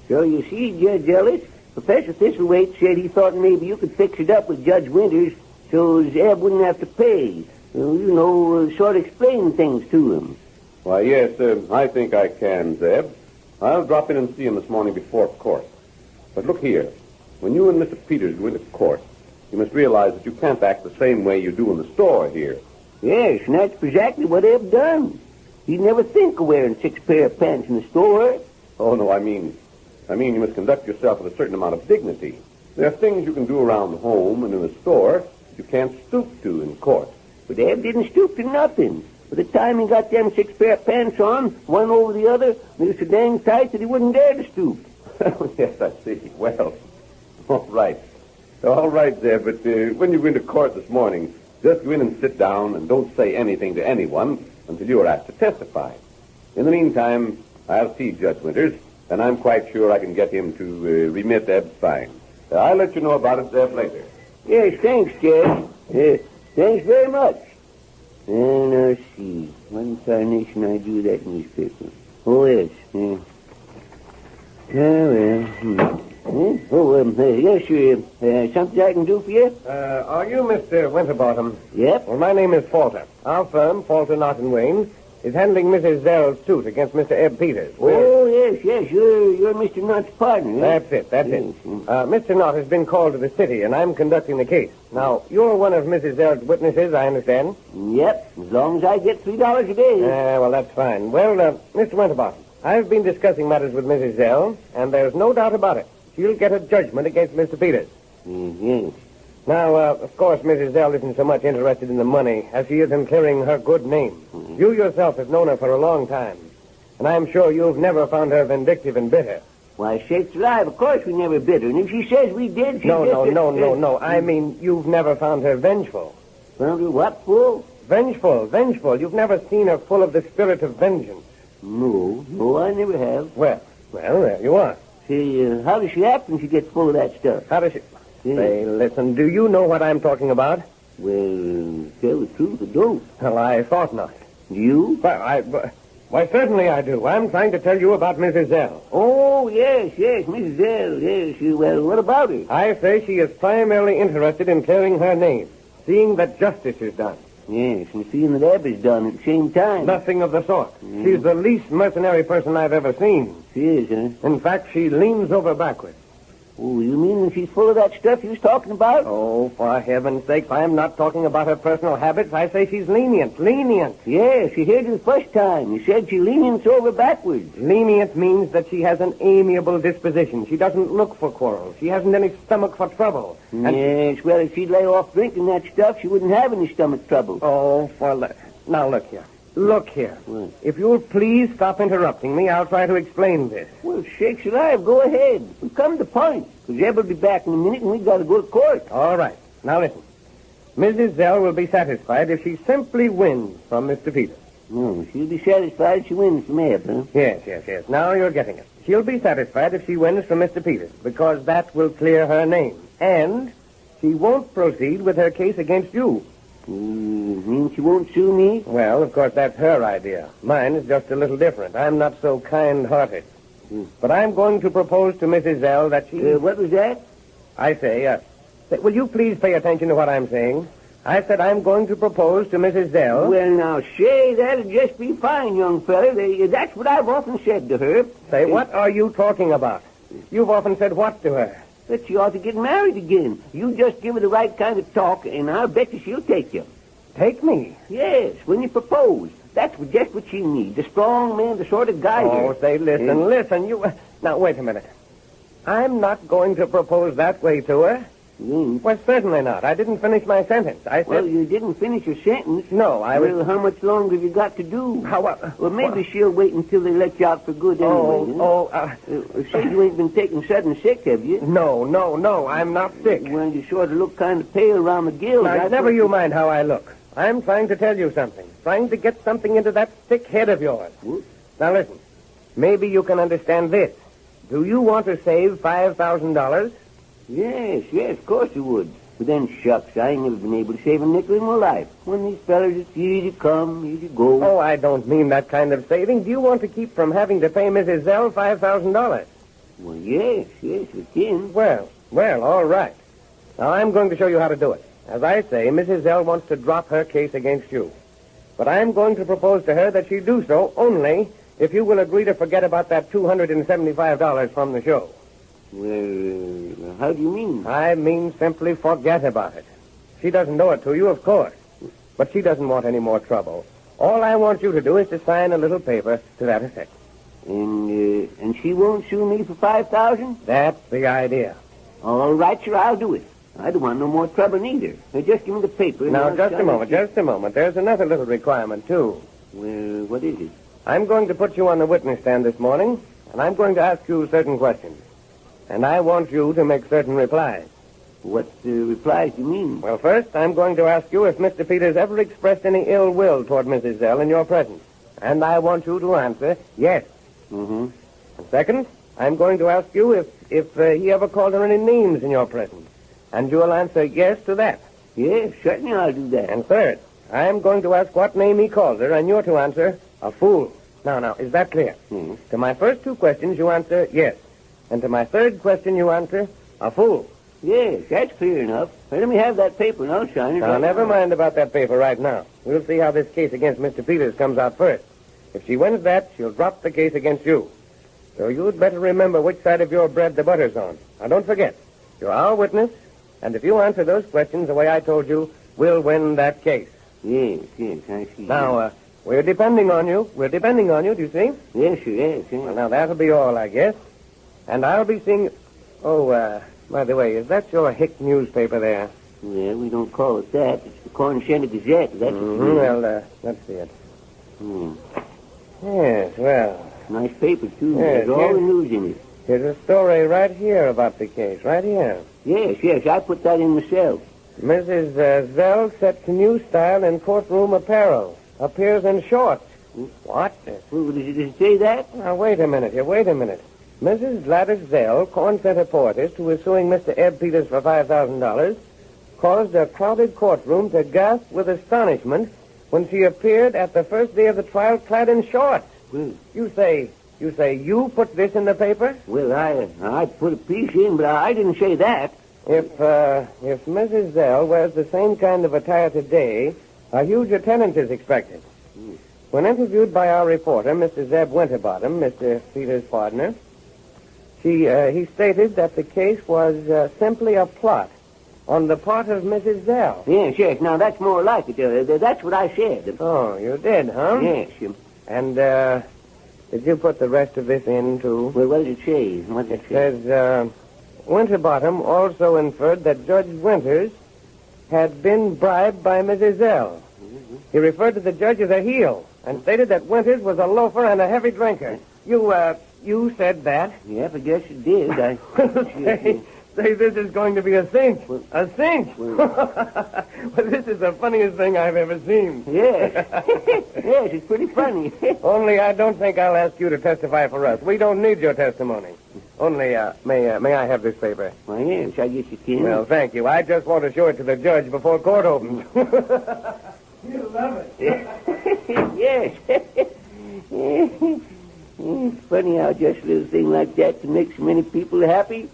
So you see, Judge Ellis, Professor Thistlethwaite said he thought maybe you could fix it up with Judge Winters so Zeb wouldn't have to pay. Sort of explain things to him. Why, yes, I think I can, Zeb. I'll drop in and see him this morning before court. But look here. When you and Mr. Peters go into court, you must realize that you can't act the same way you do in the store here. Yes, and that's exactly what Eb done. He'd never think of wearing 6 pair of pants in the store. Oh, no, I mean you must conduct yourself with a certain amount of dignity. There are things you can do around the home and in the store that you can't stoop to in court. But Eb didn't stoop to nothing. By the time he got them 6 pair of pants on, one over the other, they were so dang tight that he wouldn't dare to stoop. Yes, I see. Well, all right. All right, Zeb, but when you go into court this morning, just go in and sit down and don't say anything to anyone until you are asked to testify. In the meantime, I'll see Judge Winters, and I'm quite sure I can get him to remit Eb's fine. I'll let you know about it, Zeb, later. Yes, thanks, Judge. Thanks very much. And let's see. What incarnation I do that newspaper? Oh, yes. Yes, sir. Something I can do for you? Are you Mr. Winterbottom? Yep. Well, my name is Falter. Our firm, Falter, Knott & Wayne, is handling Mrs. Zell's suit against Mr. Eb Peters. Oh, yes. You're Mr. Knott's partner. That's it. Mr. Knott has been called to the city, and I'm conducting the case. Now, you're one of Mrs. Zell's witnesses, I understand? Yep, as long as I get $3 a day. Well, that's fine. Well, Mr. Winterbottom, I've been discussing matters with Mrs. Zell, and there's no doubt about it. She'll get a judgment against Mr. Peters. Yes. Now, of course, Mrs. Zell isn't so much interested in the money as she is in clearing her good name. Mm-hmm. You yourself have known her for a long time, and I'm sure you've never found her vindictive and bitter. Why, sakes alive, of course we never bit her, and if she says we did, she No. I mean, you've never found her vengeful. Found her what, fool? Vengeful. You've never seen her full of the spirit of vengeance. No, I never have. Well, there you are. See, how does she act when she gets full of that stuff? How does she... Say, listen, do you know what I'm talking about? Well, tell the truth, I don't. Well, I thought not. You? Why, certainly I do. I'm trying to tell you about Mrs. Zell. Oh, yes, Mrs. Zell, yes. Well, what about her? I say she is primarily interested in clearing her name, seeing that justice is done. Yes, and seeing that Eb is done at the same time. Nothing of the sort. She's the least mercenary person I've ever seen. She is, huh? In fact, she leans over backwards. Oh, you mean when she's full of that stuff you was talking about? Oh, for heaven's sakes, I'm not talking about her personal habits. I say she's lenient. Yes, she heard you the first time. You said she lenient's over backwards. Lenient means that she has an amiable disposition. She doesn't look for quarrels. She hasn't any stomach for trouble. Yes, well, if she'd lay off drinking that stuff, she wouldn't have any stomach trouble. Oh, well, now look here. What? If you'll please stop interrupting me, I'll try to explain this. Well, sakes alive, go ahead. We'll come to the point. Because Eb will be back in a minute and we've got to go to court. All right. Now listen. Mrs. Zell will be satisfied if she simply wins from Mr. Peters. No, she'll be satisfied if she wins from Eb, huh? Yes. Now you're getting it. She'll be satisfied if she wins from Mr. Peters, because that will clear her name. And she won't proceed with her case against you. Mean she won't sue me? Well, of course, that's her idea. Mine is just a little different. I'm not so kind-hearted. But I'm going to propose to Mrs. Zell that she... What was that? I say, will you please pay attention to what I'm saying? I said I'm going to propose to Mrs. Zell... Well, now, say, that'll just be fine, young fella. That's what I've often said to her. Say, what are you talking about? You've often said what to her? That she ought to get married again. You just give her the right kind of talk, and I'll bet you she'll take you. Take me? Yes, when you propose. That's just what she needs. A strong man to sort of guide her. Oh, say, listen, you... Now, wait a minute. I'm not going to propose that way to her. Well, certainly not. I didn't finish my sentence. I said... Well, you didn't finish your sentence. No, I was... Well, how much longer have you got to do? Well, maybe she'll wait until they let you out for good anyway. Say you ain't been taking sudden sick, have you? No, I'm not sick. Well, you sort of look kind of pale around the gills. Now, never you mind how I look. I'm trying to tell you something. Trying to get something into that thick head of yours. What? Now, listen. Maybe you can understand this. Do you want to save $5,000? Yes, of course you would. But then, shucks, I ain't never been able to save a nickel in my life. When these fellers, it's easy come, easy go. Oh, I don't mean that kind of saving. Do you want to keep from having to pay Mrs. Zell $5,000? Well, yes, we can. Well, all right. Now, I'm going to show you how to do it. As I say, Mrs. Zell wants to drop her case against you. But I'm going to propose to her that she do so only if you will agree to forget about that $275 from the show. Well, how do you mean? I mean simply forget about it. She doesn't owe it to you, of course. But she doesn't want any more trouble. All I want you to do is to sign a little paper to that effect. And she won't sue me for $5,000? That's the idea. All right, sir, I'll do it. I don't want no more trouble neither. Now, just give me the paper. Now, just a moment. There's another little requirement, too. Well, what is it? I'm going to put you on the witness stand this morning, and I'm going to ask you certain questions. And I want you to make certain replies. What replies do you mean? Well, first, I'm going to ask you if Mr. Peters ever expressed any ill will toward Mrs. Zell in your presence. And I want you to answer yes. Mm-hmm. And second, I'm going to ask you if he ever called her any names in your presence. And you'll answer yes to that. Yes, certainly I'll do that. And third, I'm going to ask what name he called her, and you're to answer a fool. Now, is that clear? Mm-hmm. To my first two questions, you answer yes. And to my third question, you answer a fool. Yes, that's clear enough. Well, let me have that paper and I'll sign it. Now, never mind about that paper right now. We'll see how this case against Mr. Peters comes out first. If she wins that, she'll drop the case against you. So you'd better remember which side of your bread the butter's on. Now, don't forget, you're our witness, and if you answer those questions the way I told you, we'll win that case. Yes, I see. Now, we're depending on you. Do you see? Yes, sir, yes. Well, now, that'll be all, I guess. And I'll be seeing... Oh, by the way, is that your Hick newspaper there? Well, we don't call it that. It's the Corn Center Gazette. That's Well, let's see it. Yes, well... Nice paper, too. Yes, There's all the news in it. There's a story right here about the case, right here. Yes, I put that in myself. Mrs. Zell sets new style in courtroom apparel. Appears in shorts. What? Well, does it say that? Now, wait a minute. Mrs. Gladys Zell, Corn Center poetess, who is suing Mr. Ed Peters for $5,000, caused a crowded courtroom to gasp with astonishment when she appeared at the first day of the trial clad in shorts. Well, You say you put this in the paper? Well, I put a piece in, but I didn't say that. If Mrs. Zell wears the same kind of attire today, a huge attendance is expected. When interviewed by our reporter, Mr. Zeb Winterbottom, Mr. Peters' partner, he stated that the case was simply a plot on the part of Mrs. Zell. Yes. Now, that's more like it. That's what I said. Oh, you did, huh? Yes. And, did you put the rest of this in, too? Well, what did it say? It says, Winterbottom also inferred that Judge Winters had been bribed by Mrs. Zell. He referred to the judge as a heel and stated that Winters was a loafer and a heavy drinker. You said that? Yep, I guess you did. Say, this is going to be a cinch. A cinch? Well, This is the funniest thing I've ever seen. Yes. Yes, it's pretty funny. Only I don't think I'll ask you to testify for us. We don't need your testimony. Only, may I have this paper? Well, yes, I guess you can. Well, thank you. I just want to show it to the judge before court opens. You'll love it. Yes. It's funny how just a little thing like that can make so many people happy.